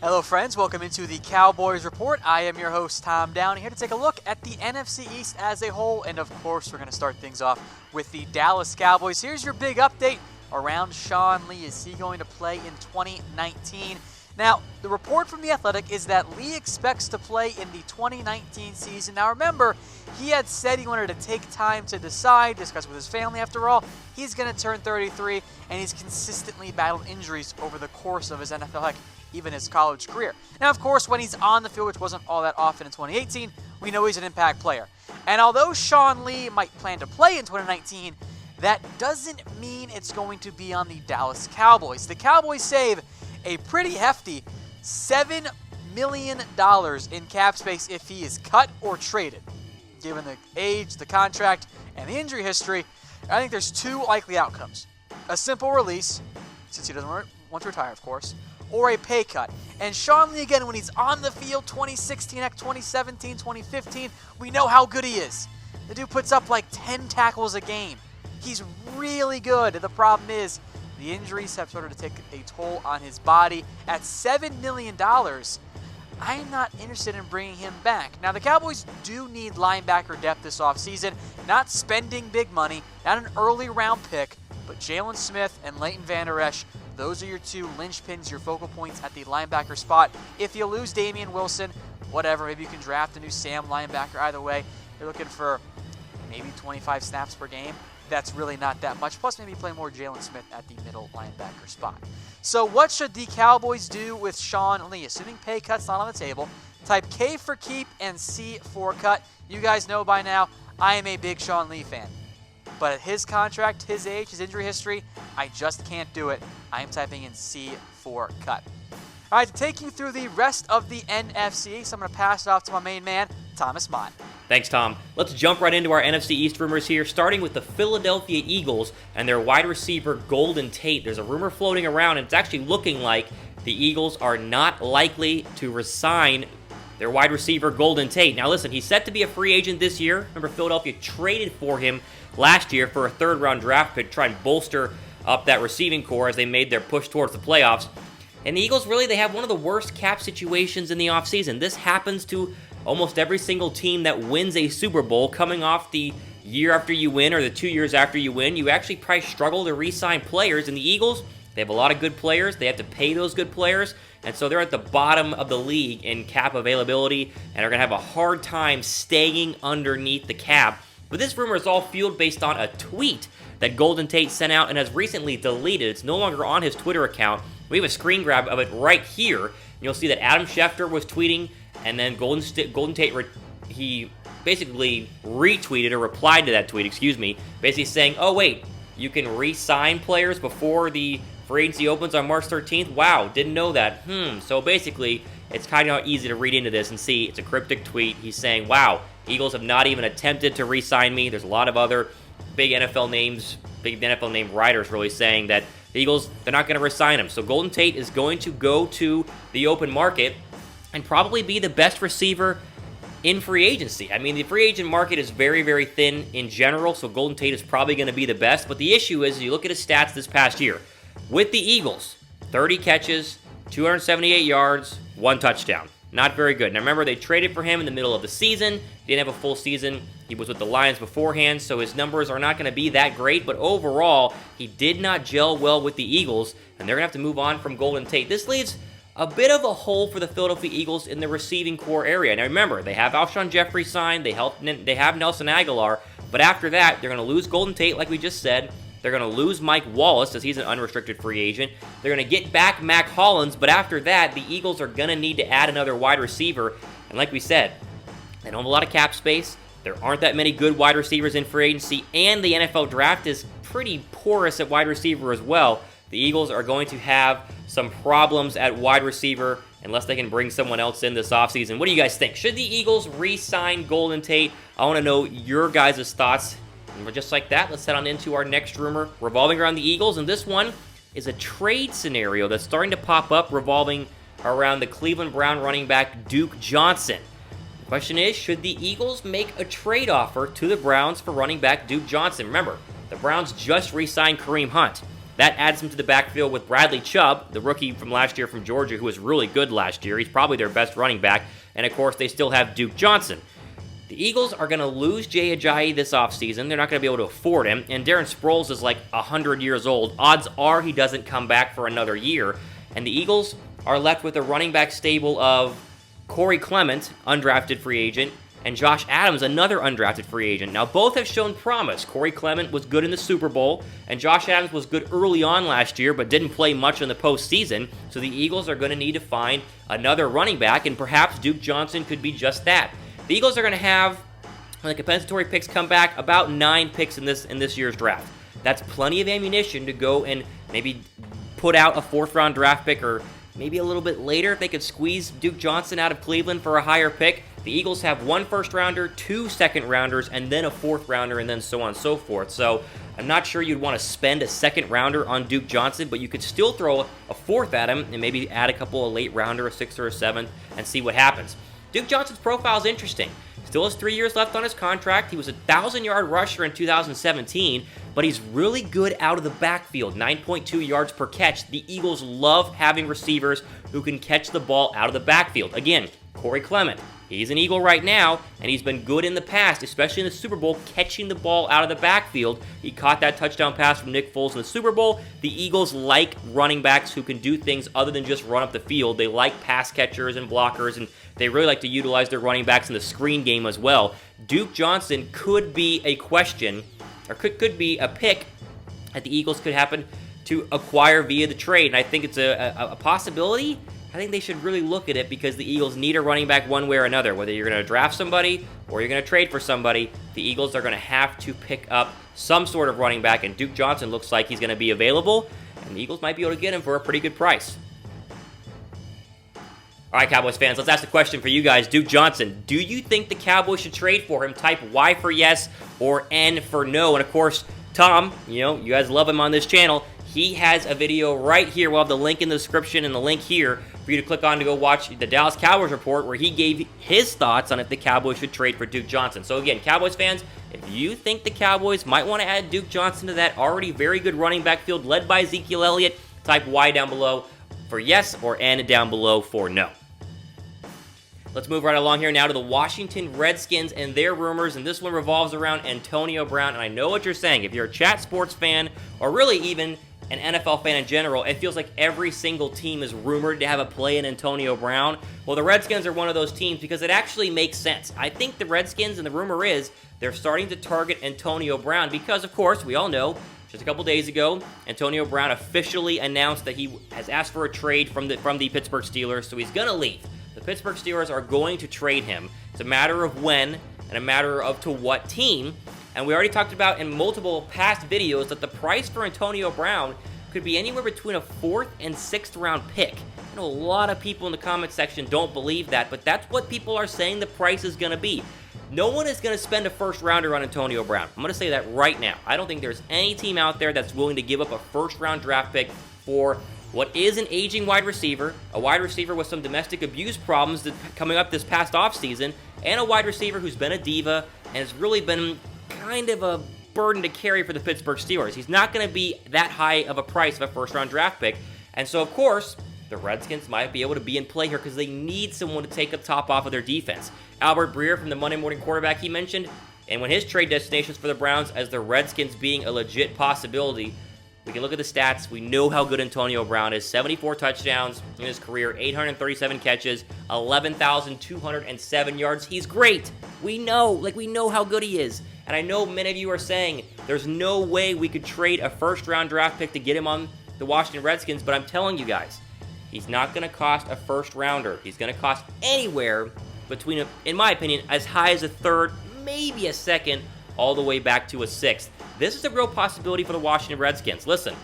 Hello friends, welcome into the Cowboys Report. I am your host Tom Downey, here to take a look at the NFC East as a whole, and of course we're going to start things off with the Dallas Cowboys. Here's your big update around Sean Lee. Is he going to play in 2019? Now, the report from The Athletic is that Lee expects to play in the 2019 season. Now remember, he had said he wanted to take time to decide, discuss with his family. After all, he's going to turn 33, and he's consistently battled injuries over the course of his NFL, heck, even his college career. Now, of course, when he's on the field, which wasn't all that often in 2018, we know he's an impact player. And although Sean Lee might plan to play in 2019, that doesn't mean it's going to be on the Dallas Cowboys. The Cowboys save a pretty hefty $7 million in cap space if he is cut or traded. Given the age, the contract, and the injury history, I think there's two likely outcomes. A simple release, since he doesn't want to retire, of course, or a pay cut. And Sean Lee, again, when he's on the field, 2016, 2017, 2015, we know how good he is. The dude puts up like 10 tackles a game. He's really good. The problem is, the injuries have started to take a toll on his body. At $7 million, I'm not interested in bringing him back. Now, the Cowboys do need linebacker depth this offseason. Not spending big money, not an early round pick, but Jalen Smith and Leighton Vander Esch, those are your two linchpins, your focal points at the linebacker spot. If you lose Damian Wilson, whatever, maybe you can draft a new Sam linebacker. Either way, you're looking for maybe 25 snaps per game. That's really not that much. Plus, maybe play more Jalen Smith at the middle linebacker spot. So what should the Cowboys do with Sean Lee? Assuming pay cut's not on the table, type K for keep and C for cut. You guys know by now, I am a big Sean Lee fan. But at his contract, his age, his injury history, I just can't do it. I am typing in C for cut. All right, to take you through the rest of the NFC East, I'm going to pass it off to my main man, Thomas Mott. Thanks, Tom. Let's jump right into our NFC East rumors here, starting with the Philadelphia Eagles and their wide receiver, Golden Tate. There's a rumor floating around, and it's actually looking like the Eagles are not likely to resign their wide receiver, Golden Tate. Now, listen, he's set to be a free agent this year. Remember, Philadelphia traded for him last year for a third-round draft pick to try and bolster up that receiving core as they made their push towards the playoffs. And the Eagles, really, they have one of the worst cap situations in the offseason. This happens to almost every single team that wins a Super Bowl. Coming off the year after you win or the 2 years after you win, you actually probably struggle to re-sign players. And the Eagles, they have a lot of good players. They have to pay those good players. And so they're at the bottom of the league in cap availability and are going to have a hard time staying underneath the cap. But this rumor is all fueled based on a tweet that Golden Tate sent out and has recently deleted. It's no longer on his Twitter account. We have a screen grab of it right here. You'll see that Adam Schefter was tweeting, and then Golden Tate, he basically retweeted or replied to that tweet, basically saying, oh wait, you can re-sign players before the free agency opens on March 13th? Wow, didn't know that. So basically, it's kind of easy to read into this and see it's a cryptic tweet. He's saying, wow, Eagles have not even attempted to re-sign me. There's a lot of other big NFL name writers really saying that the Eagles, they're not going to re-sign him. So Golden Tate is going to go to the open market and probably be the best receiver in free agency. I mean, the free agent market is very, very thin in general, so Golden Tate is probably going to be the best. But the issue is, you look at his stats this past year. With the Eagles, 30 catches, 278 yards, 1 touchdown. Not very good. Now remember, they traded for him in the middle of the season. He didn't have a full season. He was with the Lions beforehand, so his numbers are not going to be that great. But overall, he did not gel well with the Eagles, and they're going to have to move on from Golden Tate. This leaves a bit of a hole for the Philadelphia Eagles in the receiving core area. Now remember, they have Alshon Jeffrey signed. They have Nelson Aguilar. But after that, they're going to lose Golden Tate, like we just said. They're going to lose Mike Wallace, as he's an unrestricted free agent. They're going to get back Mac Hollins, but after that, the Eagles are going to need to add another wide receiver. And like we said, they don't have a lot of cap space. There aren't that many good wide receivers in free agency, and the NFL draft is pretty porous at wide receiver as well. The Eagles are going to have some problems at wide receiver unless they can bring someone else in this offseason. What do you guys think? Should the Eagles re-sign Golden Tate? I want to know your guys' thoughts. And just like that, let's head on into our next rumor revolving around the Eagles. And this one is a trade scenario that's starting to pop up revolving around the Cleveland Brown running back Duke Johnson. The question is, should the Eagles make a trade offer to the Browns for running back Duke Johnson? Remember, the Browns just re-signed Kareem Hunt. That adds him to the backfield with Bradley Chubb, the rookie from last year from Georgia, who was really good last year. He's probably their best running back. And, of course, they still have Duke Johnson. The Eagles are going to lose Jay Ajayi this offseason. They're not going to be able to afford him. And Darren Sproles is like 100 years old. Odds are he doesn't come back for another year. And the Eagles are left with a running back stable of Corey Clement, undrafted free agent, and Josh Adams, another undrafted free agent. Now, both have shown promise. Corey Clement was good in the Super Bowl, and Josh Adams was good early on last year, but didn't play much in the postseason. So the Eagles are going to need to find another running back, and perhaps Duke Johnson could be just that. The Eagles are going to have, when the compensatory picks come back, about 9 picks in this year's draft. That's plenty of ammunition to go and maybe put out a 4th-round draft pick, or maybe a little bit later if they could squeeze Duke Johnson out of Cleveland for a higher pick. The Eagles have 1 first-rounder, 2 second-rounders, and then a 4th-rounder, and then so on and so forth. So I'm not sure you'd want to spend a second-rounder on Duke Johnson, but you could still throw a 4th at him and maybe add a couple of late-rounder, a 6th or a 7th, and see what happens. Duke Johnson's profile is interesting. Still has 3 years left on his contract. He was a 1,000-yard rusher in 2017, but he's really good out of the backfield, 9.2 yards per catch. The Eagles love having receivers who can catch the ball out of the backfield. Again, Corey Clement, he's an Eagle right now, and he's been good in the past, especially in the Super Bowl, catching the ball out of the backfield. He caught that touchdown pass from Nick Foles in the Super Bowl. The Eagles like running backs who can do things other than just run up the field. They like pass catchers and blockers, and they really like to utilize their running backs in the screen game as well. Duke Johnson could be a question, or could be a pick that the Eagles could happen to acquire via the trade, and I think it's a possibility. I think they should really look at it because the Eagles need a running back one way or another. Whether you're going to draft somebody or you're going to trade for somebody, the Eagles are going to have to pick up some sort of running back, and Duke Johnson looks like he's going to be available, and the Eagles might be able to get him for a pretty good price. All right, Cowboys fans, let's ask the question for you guys. Duke Johnson, do you think the Cowboys should trade for him? Type Y for yes or N for no. And, of course, Tom, you guys love him on this channel. He has a video right here. We'll have the link in the description and the link here for you to click on to go watch the Dallas Cowboys Report, where he gave his thoughts on if the Cowboys should trade for Duke Johnson. So, again, Cowboys fans, if you think the Cowboys might want to add Duke Johnson to that already very good running back field led by Ezekiel Elliott, type Y down below for yes or N down below for no. Let's move right along here now to the Washington Redskins and their rumors, and this one revolves around Antonio Brown. And I know what you're saying. If you're a chat sports fan, or really even an NFL fan in general, it feels like every single team is rumored to have a play in Antonio Brown. Well, the Redskins are one of those teams because it actually makes sense. I think the Redskins, and the rumor is, they're starting to target Antonio Brown because, of course, we all know, just a couple days ago, Antonio Brown officially announced that he has asked for a trade from the Pittsburgh Steelers, so he's going to leave. The Pittsburgh Steelers are going to trade him. It's a matter of when and a matter of to what team. And we already talked about in multiple past videos that the price for Antonio Brown could be anywhere between a 4th and 6th round pick. I know a lot of people in the comment section don't believe that, but that's what people are saying the price is going to be. No one is going to spend a 1st rounder on Antonio Brown. I'm going to say that right now. I don't think there's any team out there that's willing to give up a 1st round draft pick for what is an aging wide receiver, a wide receiver with some domestic abuse problems coming up this past offseason, and a wide receiver who's been a diva and has really been kind of a burden to carry for the Pittsburgh Steelers. He's not going to be that high of a price of a 1st round draft pick. And so, of course, the Redskins might be able to be in play here because they need someone to take the top off of their defense. Albert Breer from the Monday Morning Quarterback, he mentioned, and when his trade destinations for the Browns as the Redskins being a legit possibility. We can look at the stats. We know how good Antonio Brown is. 74 touchdowns in his career, 837 catches, 11,207 yards. He's great. We know how good he is. And I know many of you are saying there's no way we could trade a 1st round draft pick to get him on the Washington Redskins, but I'm telling you guys, he's not going to cost a 1st rounder. He's going to cost anywhere between, in my opinion, as high as a 3rd, maybe a 2nd, all the way back to a 6th. This is a real possibility for the Washington Redskins. Listen,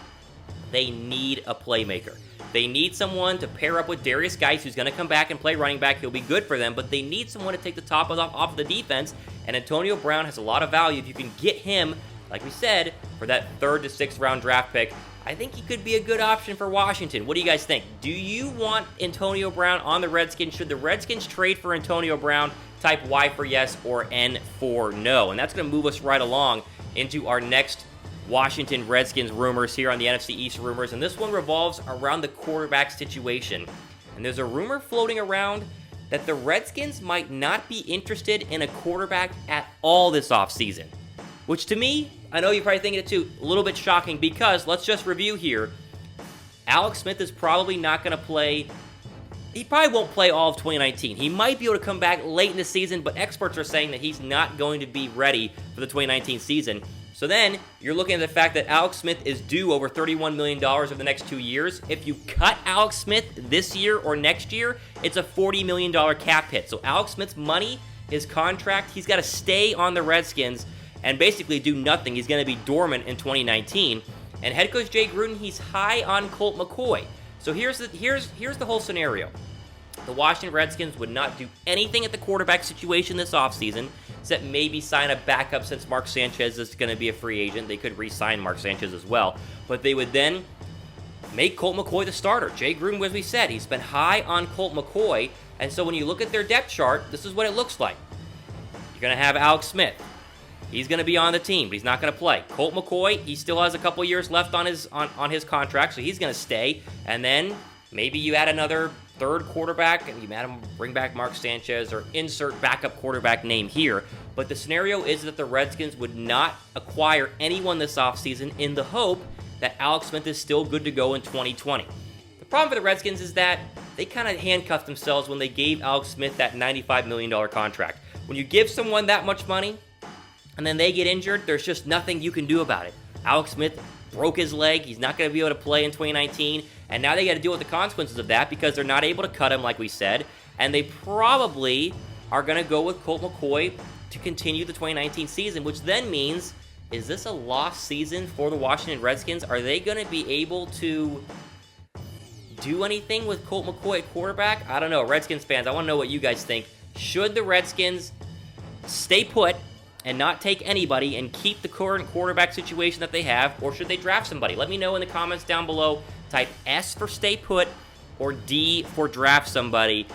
they need a playmaker. They need someone to pair up with Darius Geis, who's going to come back and play running back. He'll be good for them, but they need someone to take the top off of the defense, and Antonio Brown has a lot of value. If you can get him, like we said, for that 3rd to 6th round draft pick, I think he could be a good option for Washington. What do you guys think? Do you want Antonio Brown on the Redskins? Should the Redskins trade for Antonio Brown? Type Y for yes or N for no. And that's going to move us right along into our next Washington Redskins rumors here on the NFC East rumors, and this one revolves around the quarterback situation. And there's a rumor floating around that the Redskins might not be interested in a quarterback at all this offseason. Which to me, I know you're probably thinking it too, a little bit shocking because, let's just review here, Alex Smith is probably not going to play. He probably won't play all of 2019. He might be able to come back late in the season, but experts are saying that he's not going to be ready for the 2019 season. So then, you're looking at the fact that Alex Smith is due over $31 million over the next 2 years. If you cut Alex Smith this year or next year, it's a $40 million cap hit. So Alex Smith's money, his contract, he's got to stay on the Redskins and basically do nothing. He's going to be dormant in 2019. And head coach Jay Gruden, he's high on Colt McCoy. So here's the whole scenario. The Washington Redskins would not do anything at the quarterback situation this offseason, except maybe sign a backup since Mark Sanchez is going to be a free agent. They could re-sign Mark Sanchez as well. But they would then make Colt McCoy the starter. Jay Gruden, as we said, he's been high on Colt McCoy. And so when you look at their depth chart, this is what it looks like. You're going to have Alex Smith. He's going to be on the team, but he's not going to play. Colt McCoy, he still has a couple years left on his contract, so he's going to stay. And then maybe you add another third quarterback, and you add him, bring back Mark Sanchez, or insert backup quarterback name here. But the scenario is that the Redskins would not acquire anyone this offseason in the hope that Alex Smith is still good to go in 2020. The problem for the Redskins is that they kind of handcuffed themselves when they gave Alex Smith that $95 million contract. When you give someone that much money, and then they get injured, there's just nothing you can do about it. Alex Smith broke his leg. He's not going to be able to play in 2019. And now they got to deal with the consequences of that because they're not able to cut him, like we said. And they probably are going to go with Colt McCoy to continue the 2019 season, which then means, is this a lost season for the Washington Redskins? Are they going to be able to do anything with Colt McCoy at quarterback? I don't know. Redskins fans, I want to know what you guys think. Should the Redskins stay put and not take anybody and keep the current quarterback situation that they have, or should they draft somebody? Let me know in the comments down below. Type S for stay put or D for draft somebody.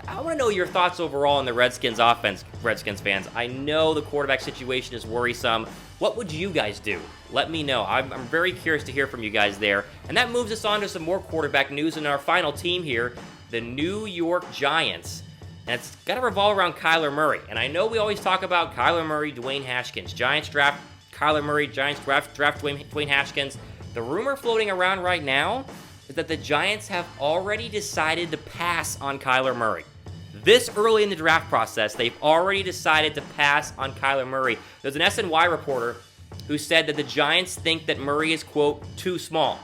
I want to know your thoughts overall on the Redskins offense, Redskins fans. I know the quarterback situation is worrisome. What would you guys do? Let me know. I'm very curious to hear from you guys there. And that moves us on to some more quarterback news in our final team here, the New York Giants. And it's got to revolve around Kyler Murray. And I know we always talk about Kyler Murray, Dwayne Haskins. Giants draft Kyler Murray, Giants draft Dwayne Haskins. The rumor floating around right now is that the Giants have already decided to pass on Kyler Murray. This early in the draft process, they've already decided to pass on Kyler Murray. There's an SNY reporter who said that the Giants think that Murray is, quote, too small.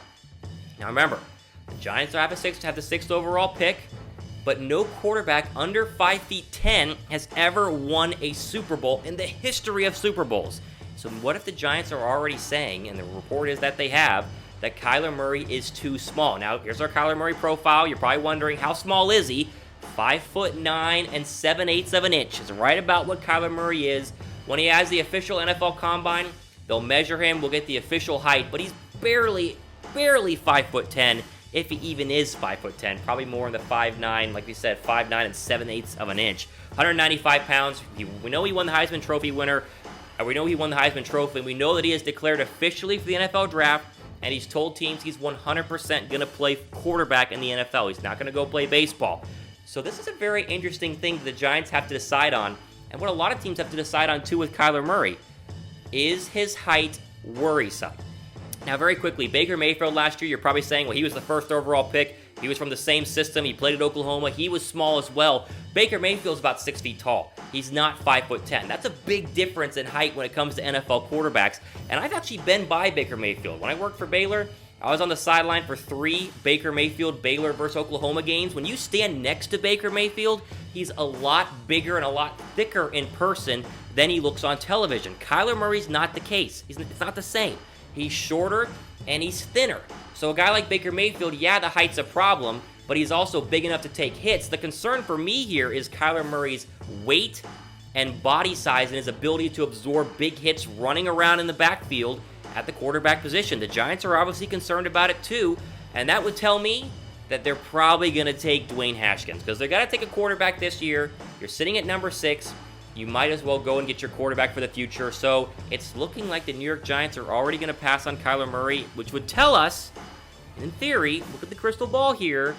Now remember, the Giants have the sixth overall pick, but no quarterback under 5'10" has ever won a Super Bowl in the history of Super Bowls. So what if the Giants are already saying, and the report is that they have, that Kyler Murray is too small? Now, here's our Kyler Murray profile. You're probably wondering, how small is he? 5'9" and 7/8 of an inch is right about what Kyler Murray is. When he has the official NFL Combine, they'll measure him. We'll get the official height, but he's barely 5'10", if he even is 5'10", probably more in the 5'9", like we said, 5'9" and 7/8 of an inch. 195 pounds. We know he won the Heisman Trophy winner. We know he won the Heisman Trophy. We know that he is declared officially for the NFL Draft, and he's told teams he's 100% going to play quarterback in the NFL. He's not going to go play baseball. So this is a very interesting thing that the Giants have to decide on, and what a lot of teams have to decide on too with Kyler Murray. Is his height worrisome? Now, very quickly, Baker Mayfield last year, you're probably saying, well, he was the first overall pick. He was from the same system. He played at Oklahoma. He was small as well. Baker Mayfield's about 6 feet tall. He's not 5'10". That's a big difference in height when it comes to NFL quarterbacks. And I've actually been by Baker Mayfield. When I worked for Baylor, I was on the sideline for 3 Baker Mayfield Baylor versus Oklahoma games. When you stand next to Baker Mayfield, he's a lot bigger and a lot thicker in person than he looks on television. Kyler Murray's not the case. It's not the same. He's shorter and he's thinner. So a guy like Baker Mayfield, yeah, the height's a problem, but he's also big enough to take hits. The concern for me here is Kyler Murray's weight and body size and his ability to absorb big hits running around in the backfield at the quarterback position. The Giants are obviously concerned about it too, and that would tell me that they're probably going to take Dwayne Haskins, because they've got to take a quarterback this year. You're sitting at number 6. you might as well go and get your quarterback for the future. So it's looking like the New York Giants are already going to pass on Kyler Murray, which would tell us, in theory, look at the crystal ball here,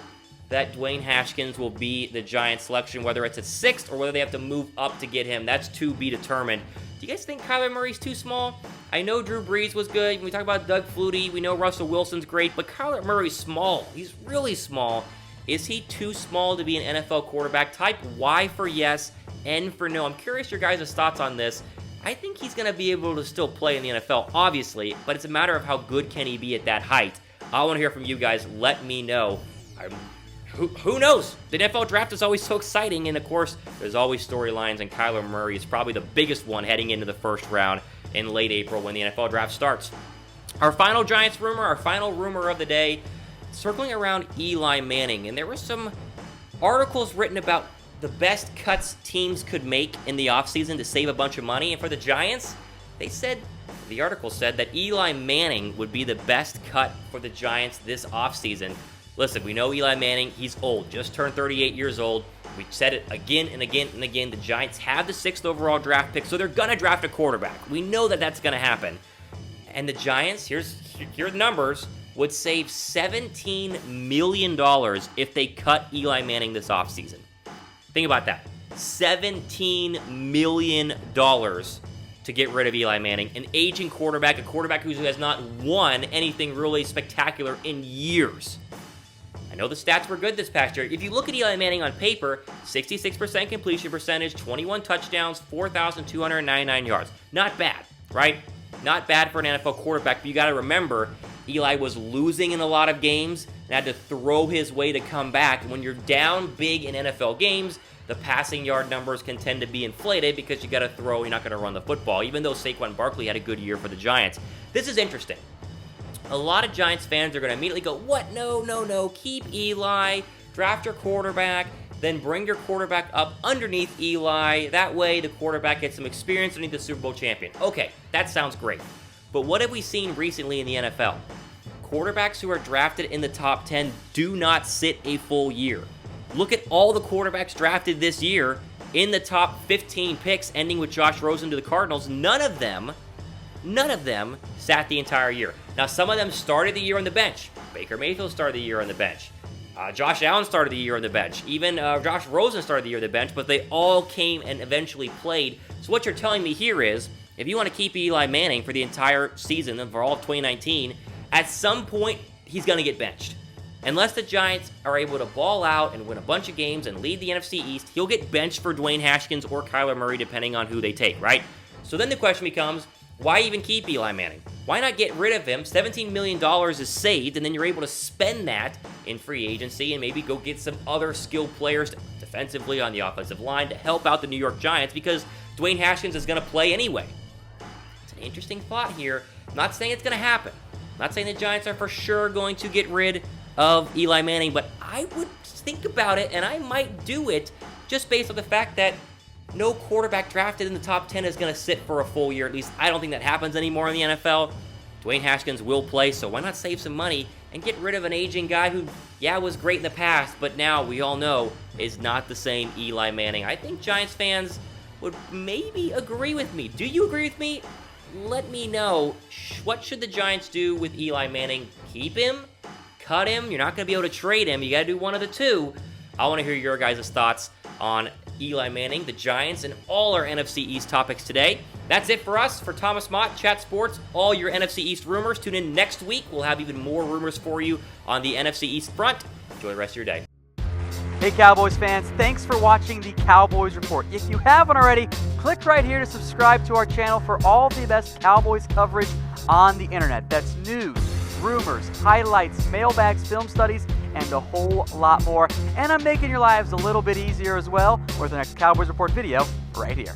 that Dwayne Haskins will be the Giants selection, whether it's at 6th or whether they have to move up to get him. That's to be determined. Do you guys think Kyler Murray's too small? I know Drew Brees was good. When we talk about Doug Flutie, we know Russell Wilson's great, but Kyler Murray's small. He's really small. Is he too small to be an NFL quarterback? Type Y for yes, N for no. I'm curious your guys' thoughts on this. I think he's going to be able to still play in the NFL, obviously, but it's a matter of how good can he be at that height. I want to hear from you guys. Let me know. Who knows? The NFL draft is always so exciting, and of course, there's always storylines, and Kyler Murray is probably the biggest one heading into the first round in late April when the NFL draft starts. Our final Giants rumor, our final rumor of the day, circling around Eli Manning, and there were some articles written about the best cuts teams could make in the offseason to save a bunch of money, and for the Giants, the article said that Eli Manning would be the best cut for the Giants this offseason. Listen, we know Eli Manning, he's old, just turned 38 years old. We've said it again and again and again. The Giants have the 6th overall draft pick, so they're going to draft a quarterback. We know that that's going to happen. And the Giants, here are the numbers, would save $17 million if they cut Eli Manning this offseason. Think about that. $17 million to get rid of Eli Manning, an aging quarterback, a quarterback who has not won anything really spectacular in years. I know the stats were good this past year. If you look at Eli Manning on paper, 66% completion percentage, 21 touchdowns, 4,299 yards. Not bad, right? Not bad for an NFL quarterback, but you got to remember, Eli was losing in a lot of games and had to throw his way to come back. When you're down big in NFL games, the passing yard numbers can tend to be inflated because you got to throw, you're not going to run the football, even though Saquon Barkley had a good year for the Giants. This is interesting. A lot of Giants fans are going to immediately go, what? No. Keep Eli, draft your quarterback, then bring your quarterback up underneath Eli. That way the quarterback gets some experience underneath the Super Bowl champion. Okay, that sounds great. But what have we seen recently in the NFL? Quarterbacks who are drafted in the top 10 do not sit a full year. Look at all the quarterbacks drafted this year in the top 15 picks, ending with Josh Rosen to the Cardinals. None of them sat the entire year. Now, some of them started the year on the bench. Baker Mayfield started the year on the bench. Josh Allen started the year on the bench. Even Josh Rosen started the year on the bench, but they all came and eventually played. So what you're telling me here is, if you want to keep Eli Manning for the entire season and for all of 2019, at some point, he's going to get benched. Unless the Giants are able to ball out and win a bunch of games and lead the NFC East, he'll get benched for Dwayne Haskins or Kyler Murray, depending on who they take, right? So then the question becomes, why even keep Eli Manning? Why not get rid of him? $17 million is saved, and then you're able to spend that in free agency and maybe go get some other skilled players defensively on the offensive line to help out the New York Giants, because Dwayne Haskins is going to play anyway. It's an interesting thought here. I'm not saying it's going to happen. I'm not saying the Giants are for sure going to get rid of Eli Manning, but I would think about it, and I might do it just based on the fact that no quarterback drafted in the top 10 is going to sit for a full year. At least I don't think that happens anymore in the NFL. Dwayne Haskins will play, so why not save some money and get rid of an aging guy who, was great in the past, but now we all know is not the same Eli Manning. I think Giants fans would maybe agree with me. Do you agree with me? Let me know. What should the Giants do with Eli Manning? Keep him? Cut him? You're not going to be able to trade him. You got to do one of the two. I want to hear your guys' thoughts on Eli Manning, the Giants, and all our NFC East topics today. That's it for us. For Thomas Mott, Chat Sports, all your NFC East rumors. Tune in next week. We'll have even more rumors for you on the NFC East front. Enjoy the rest of your day. Hey Cowboys fans, thanks for watching the Cowboys Report. If you haven't already, click right here to subscribe to our channel for all the best Cowboys coverage on the internet. That's news, rumors, highlights, mailbags, film studies, and a whole lot more. And I'm making your lives a little bit easier as well with the next Cowboys Report video right here.